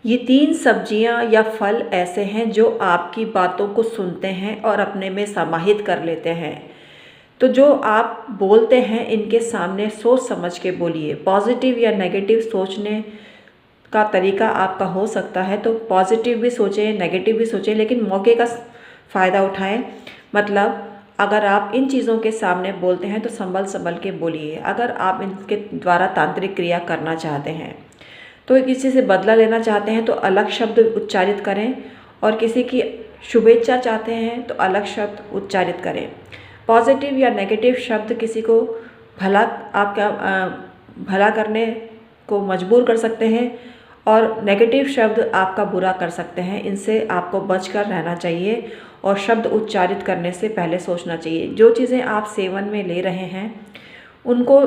ये 3 सब्जियां या फल ऐसे हैं जो आपकी बातों को सुनते हैं और अपने में समाहित कर लेते हैं। तो जो आप बोलते हैं इनके सामने सोच समझ के बोलिए। पॉजिटिव या नेगेटिव सोचने का तरीका आपका हो सकता है, तो पॉजिटिव भी सोचें, नेगेटिव भी सोचें, लेकिन मौके का फ़ायदा उठाएं। मतलब अगर आप इन चीज़ों के सामने बोलते हैं तो संभल संभल के बोलिए। अगर आप इनके द्वारा तांत्रिक क्रिया करना चाहते हैं, तो किसी से बदला लेना चाहते हैं तो अलग शब्द उच्चारित करें, और किसी की शुभेच्छा चाहते हैं तो अलग शब्द उच्चारित करें। पॉजिटिव या नेगेटिव शब्द किसी को भला करने को मजबूर कर सकते हैं, और नेगेटिव शब्द आपका बुरा कर सकते हैं। इनसे आपको बचकर रहना चाहिए और शब्द उच्चारित करने से पहले सोचना चाहिए। जो चीज़ें आप सेवन में ले रहे हैं उनको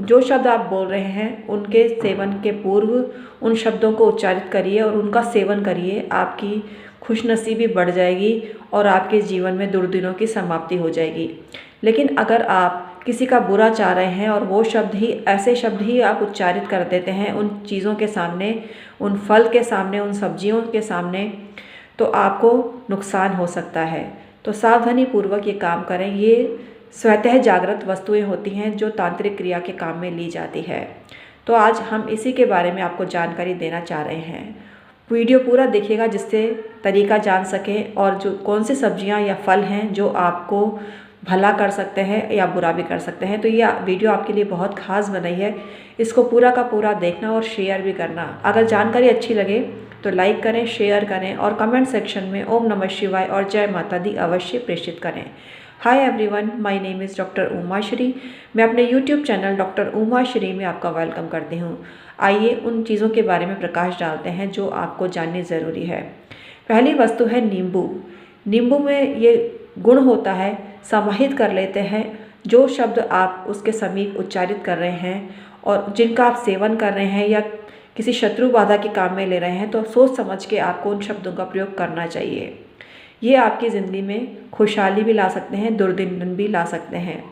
जो शब्द आप बोल रहे हैं उनके सेवन के पूर्व उन शब्दों को उच्चारित करिए और उनका सेवन करिए। आपकी खुशनसीबी बढ़ जाएगी और आपके जीवन में दुर्दिनों की समाप्ति हो जाएगी। लेकिन अगर आप किसी का बुरा चाह रहे हैं और वो शब्द ही, ऐसे शब्द ही आप उच्चारित कर देते हैं उन चीज़ों के सामने, उन फल के सामने, उन सब्जियों के सामने, तो आपको नुकसान हो सकता है। तो सावधानी पूर्वक ये काम करें। ये स्वतः जागृत वस्तुएं होती हैं जो तांत्रिक क्रिया के काम में ली जाती है। तो आज हम इसी के बारे में आपको जानकारी देना चाह रहे हैं। वीडियो पूरा देखिएगा जिससे तरीका जान सकें, और जो कौन सी सब्जियां या फल हैं जो आपको भला कर सकते हैं या बुरा भी कर सकते हैं। तो ये वीडियो आपके लिए बहुत खास बनाई है। इसको पूरा का पूरा देखना और शेयर भी करना। अगर जानकारी अच्छी लगे तो लाइक करें, शेयर करें और कमेंट सेक्शन में ओम नमः शिवाय और जय माता दी अवश्य प्रेषित करें। Hi everyone, my name is doctor Uma Shri. मैं अपने YouTube channel doctor Uma Shri में आपका वेलकम करती हूँ। आइए उन चीज़ों के बारे में प्रकाश डालते हैं जो आपको जाननी ज़रूरी है। पहली वस्तु है नींबू। नींबू में ये गुण होता है, समाहित कर लेते हैं जो शब्द आप उसके समीप उच्चारित कर रहे हैं और जिनका आप सेवन कर रहे हैं या किसी शत्रु बाधा के काम में ले रहे हैं, तो सोच समझ के आपको उन शब्दों का प्रयोग करना चाहिए। ये आपकी ज़िंदगी में खुशहाली भी ला सकते हैं, दुर्दिन भी ला सकते हैं।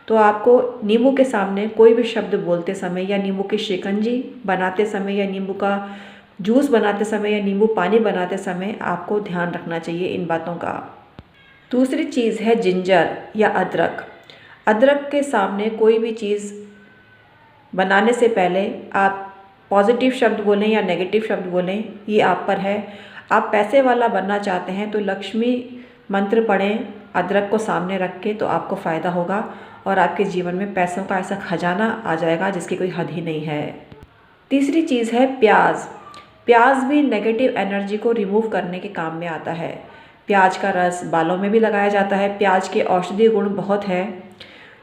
तो आपको नींबू के सामने कोई भी शब्द बोलते समय या नींबू की शिकंजी बनाते समय या नींबू का जूस बनाते समय या नींबू पानी बनाते समय आपको ध्यान रखना चाहिए इन बातों का। दूसरी चीज़ है जिंजर या अदरक। अदरक के सामने कोई भी चीज़ बनाने से पहले आप पॉजिटिव शब्द बोलें या नेगेटिव शब्द बोलें, ये आप पर है। आप पैसे वाला बनना चाहते हैं तो लक्ष्मी मंत्र पढ़ें अदरक को सामने रख के, तो आपको फ़ायदा होगा और आपके जीवन में पैसों का ऐसा खजाना आ जाएगा जिसकी कोई हद ही नहीं है। तीसरी चीज़ है प्याज। प्याज भी नेगेटिव एनर्जी को रिमूव करने के काम में आता है। प्याज का रस बालों में भी लगाया जाता है। प्याज के औषधीय गुण बहुत है।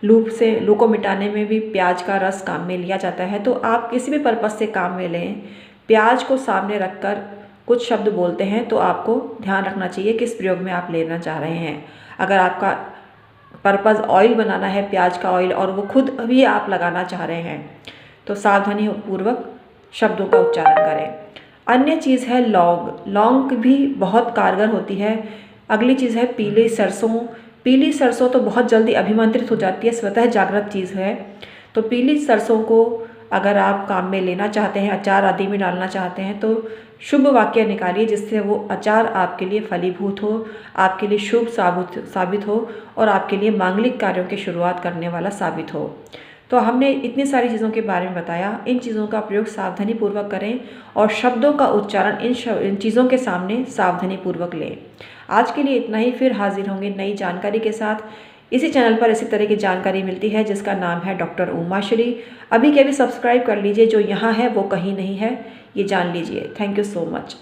लू को मिटाने में भी प्याज का रस काम में लिया जाता है। तो आप किसी भी पर्पज़ से काम में लें, प्याज को सामने रखकर कुछ शब्द बोलते हैं तो आपको ध्यान रखना चाहिए किस प्रयोग में आप लेना चाह रहे हैं। अगर आपका पर्पज़ ऑयल बनाना है, प्याज का ऑयल, और वो खुद भी आप लगाना चाह रहे हैं, तो सावधानी पूर्वक शब्दों का उच्चारण करें। अन्य चीज़ है लौंग। लौंग भी बहुत कारगर होती है। अगली चीज़ है पीली सरसों। पीली सरसों तो बहुत जल्दी अभिमंत्रित हो जाती है, स्वतः जागृत चीज़ है। तो पीली सरसों को अगर आप काम में लेना चाहते हैं, अचार आदि में डालना चाहते हैं, तो शुभ वाक्य निकालिए जिससे वो अचार आपके लिए फलीभूत हो, आपके लिए शुभ साबित हो और आपके लिए मांगलिक कार्यों की शुरुआत करने वाला साबित हो। तो हमने इतनी सारी चीज़ों के बारे में बताया। इन चीज़ों का प्रयोग सावधानी पूर्वक करें और शब्दों का उच्चारण इन चीज़ों के सामने सावधानी पूर्वक लें। आज के लिए इतना ही। फिर हाजिर होंगे नई जानकारी के साथ। इसी चैनल पर इसी तरह की जानकारी मिलती है जिसका नाम है डॉक्टर उमा श्री। अभी के अभी सब्सक्राइब कर लीजिए। जो यहाँ है वो कहीं नहीं है, ये जान लीजिए। Thank you so much.